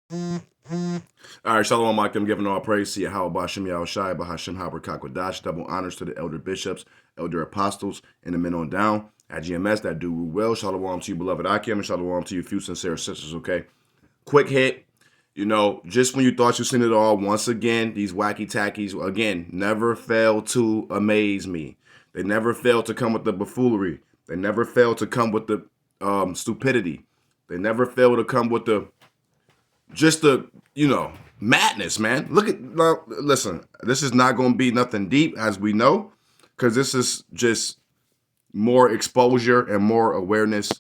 All right, Shalom Alaikum, giving all praise to Yahweh Bashem Yahushai, Bahashem Haberkakwadash, double honors to the elder bishops, elder apostles, and the men on down at GMS that do well. Shalom to you, beloved Akim, and shalom to you, few sincere sisters, okay? Quick hit, just when you thought you seen it all, once again, these wacky tackies, again, never fail to amaze me. They never fail to come with the buffoonery. They never fail to come with the stupidity. They never fail to come with the madness, man. Listen, this is not going to be nothing deep, as we know, because this is just more exposure and more awareness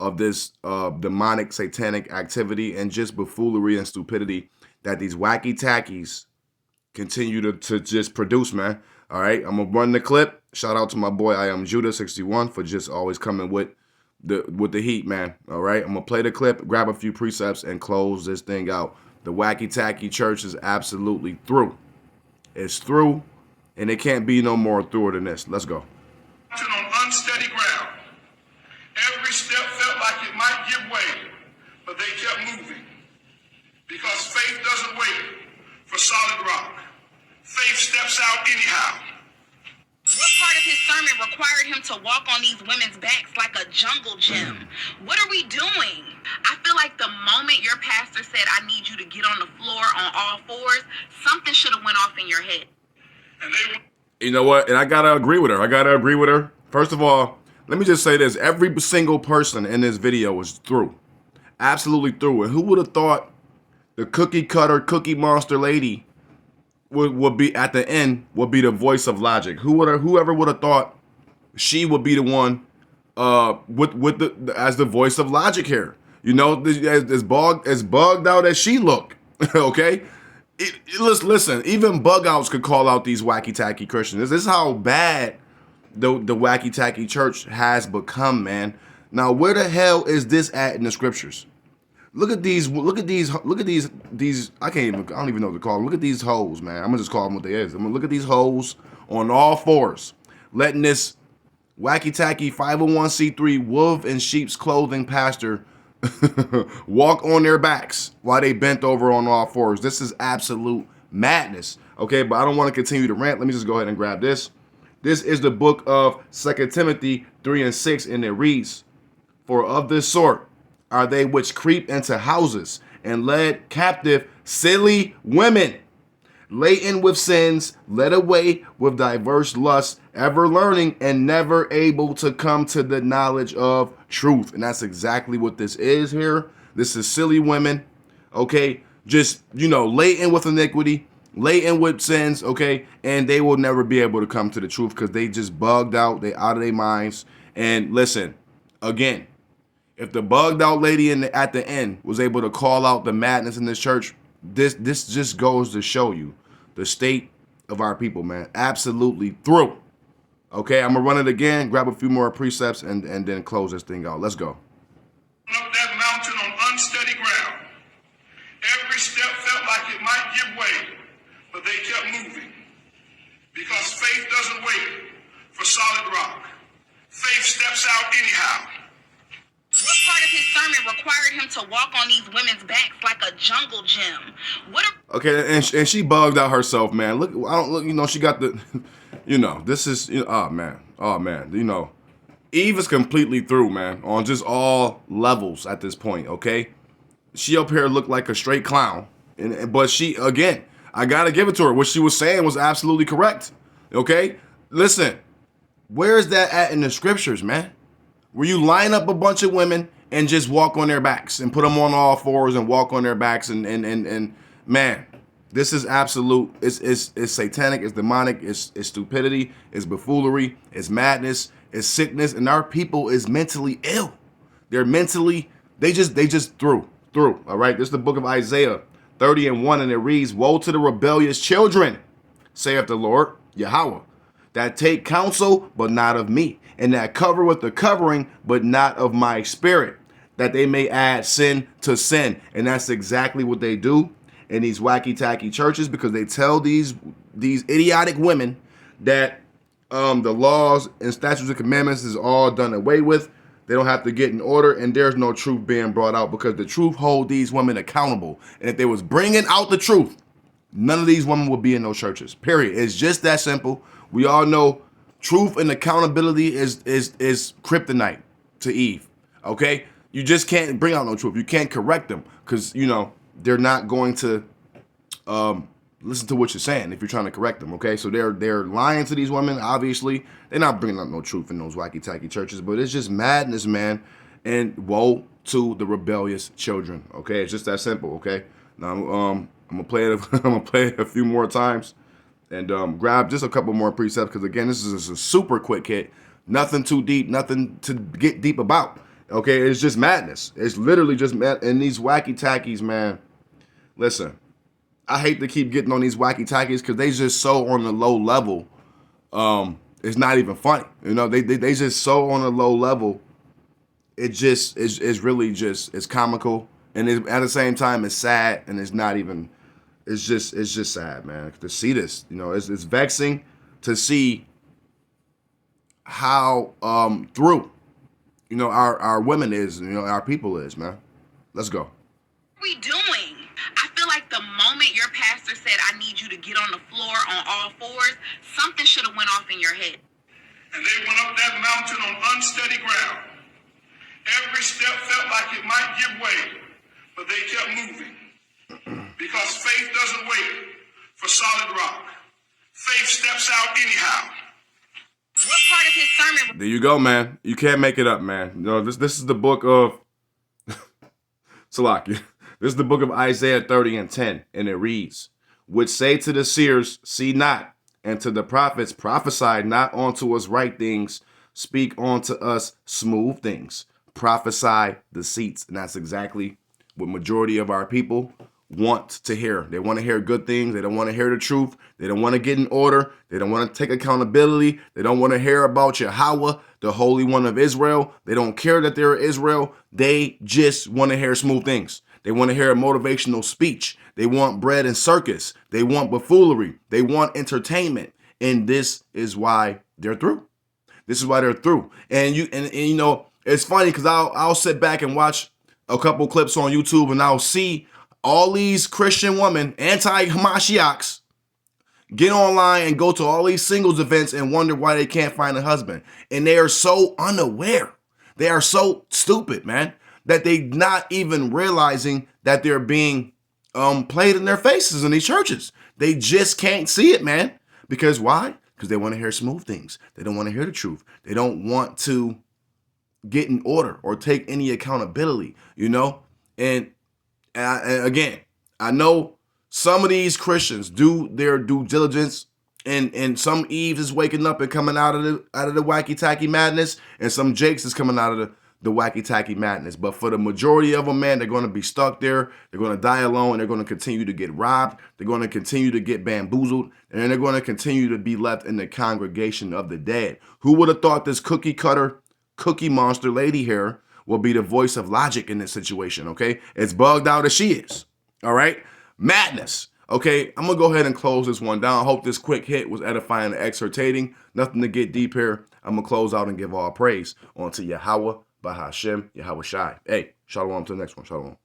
of this demonic, satanic activity and just buffoonery and stupidity that these wacky tackies continue to just produce, man. All right, I'm gonna run the clip. Shout out to my boy I am Judah61 for just always coming with the heat, man. All right, I'm gonna play the clip, grab a few precepts, and close this thing out. The wacky tacky church is absolutely through. It's through, and it can't be no more through than this. Let's go. On unsteady ground. Every step felt like it might give way, but they kept moving. Because faith doesn't wait for solid rock. Faith steps out anyhow. What part of his sermon required him to walk on these women's backs like a jungle gym? What are we doing? I feel like the moment your pastor said, I need you to get on the floor on all fours, something should have went off in your head. And they... You know what? And I gotta agree with her. First of all, let me just say this. Every single person in this video is through. Absolutely through. And who would have thought the cookie cutter, cookie monster lady would be at the end, would be the voice of logic? Whoever would have thought she would be the one as the voice of logic here? As bugged out as she look. Okay? Listen, even bug outs could call out these wacky tacky Christians. This is how bad the wacky tacky church has become, man. Now, where the hell is this at in the scriptures? Look at these. I don't even know what to call them. Look at these hoes, man. I'm gonna just call them what they is. I'm gonna look at these hoes on all fours, letting this wacky tacky 501c3 wolf in sheep's clothing pastor walk on their backs while they bent over on all fours. This is absolute madness. Okay, but I don't want to continue to rant. Let me just go ahead and grab this. This is the book of 2 Timothy 3 and 6, and it reads, "For of this sort are they which creep into houses and led captive silly women, laden with sins, led away with diverse lusts, ever learning and never able to come to the knowledge of truth." And that's exactly what this is here. This is silly women, okay? Just, laden with iniquity, laden with sins, okay? And they will never be able to come to the truth because they just bugged out. They out of their minds. And listen, again, if the bugged out lady at the end was able to call out the madness in this church, this just goes to show you the state of our people, man. Absolutely through. Okay, I'm gonna run it again, grab a few more precepts, and then close this thing out. Let's go. Up that mountain on unsteady ground. Every step felt like it might give way, but they kept moving. Because faith doesn't wait for solid rock. Faith steps out anyhow. What part of his sermon required him to walk on these women's backs like a jungle gym? Okay, and she bugged out herself, man. Look, she got the, this is, oh man, Eve is completely through, man, on just all levels at this point. Okay, she up here looked like a straight clown, but she, again, I gotta give it to her. What she was saying was absolutely correct. Okay, listen, where is that at in the scriptures, man? Where you line up a bunch of women and just walk on their backs and put them on all fours and walk on their backs and man, this is absolute. It's satanic. It's demonic. It's stupidity. It's buffoonery. It's madness. It's sickness. And our people is mentally ill. They're mentally. They just through. All right. This is the book of Isaiah 30 and 1, and it reads, "Woe to the rebellious children, saith the Lord Yahweh, that take counsel, but not of me, and that cover with the covering, but not of my spirit, that they may add sin to sin." And that's exactly what they do in these wacky tacky churches, because they tell these idiotic women that the laws and statutes and commandments is all done away with. They don't have to get in order, and there's no truth being brought out because the truth hold these women accountable. And if they was bringing out the truth, none of these women would be in those churches. Period. It's just that simple. We all know truth and accountability is kryptonite to Eve. Okay, you just can't bring out no truth. You can't correct them because they're not going to listen to what you're saying if you're trying to correct them. Okay, so they're lying to these women. Obviously, they're not bringing out no truth in those wacky tacky churches. But it's just madness, man. And woe to the rebellious children. Okay, it's just that simple. Okay, now I'm gonna play it. I'm gonna play it a few more times, and grab just a couple more precepts because again, this is a super quick hit. Nothing too deep. Nothing to get deep about. Okay, it's just madness. It's literally just mad. And these wacky tackies, man. Listen, I hate to keep getting on these wacky tackies because they just so on the low level. It's not even funny. They just so on a low level. It just is really just it's comical, and at the same time it's sad, and it's not even. It's just sad, man, to see this. It's vexing to see how through our women is, our people is, man. Let's go. What are we doing? I feel like the moment your pastor said, I need you to get on the floor on all fours, something should have went off in your head. And they went up that mountain on unsteady ground. Every step felt like it might give way, but they kept moving. Because faith doesn't wait for solid rock. Faith steps out anyhow. What part of his sermon? There you go, man. You can't make it up, man. This is the book of Salaki. This is the book of Isaiah 30:10, and it reads, which say to the seers, see not, and to the prophets, prophesy not unto us right things, speak unto us smooth things, prophesy deceits. And that's exactly what majority of our people want to hear. They want to hear good things. They don't want to hear the truth. They don't want to get in order. They don't want to take accountability. They don't want to hear about Yahweh, the Holy One of Israel. They don't care that they're Israel. They just want to hear smooth things. They want to hear a motivational speech. They want bread and circus. They want buffoonery. They want entertainment. And this is why they're through. This is why they're through. And it's funny because I'll sit back and watch a couple clips on YouTube, and I'll see all these Christian women, anti-Hamashiachs, get online and go to all these singles events and wonder why they can't find a husband. And they are so unaware. They are so stupid, man, that they not even realizing that they're being played in their faces in these churches. They just can't see it, man. Because why? Because they want to hear smooth things. They don't want to hear the truth. They don't want to get in order or take any accountability, And again, I know some of these Christians do their due diligence, and some Eves is waking up and coming out of the wacky tacky madness, and some Jakes is coming out of the wacky tacky madness. But for the majority of them, man, they're going to be stuck there. They're going to die alone, and they're going to continue to get robbed. They're going to continue to get bamboozled, and they're going to continue to be left in the congregation of the dead. Who would have thought this cookie cutter, cookie monster lady here will be the voice of logic in this situation, okay? As bugged out as she is, all right? Madness, okay? I'm going to go ahead and close this one down. I hope this quick hit was edifying and exhortating. Nothing to get deep here. I'm going to close out and give all praise unto Yahweh, Bahashem, Yahweh Shai. Hey, shalom to the next one. Shalom.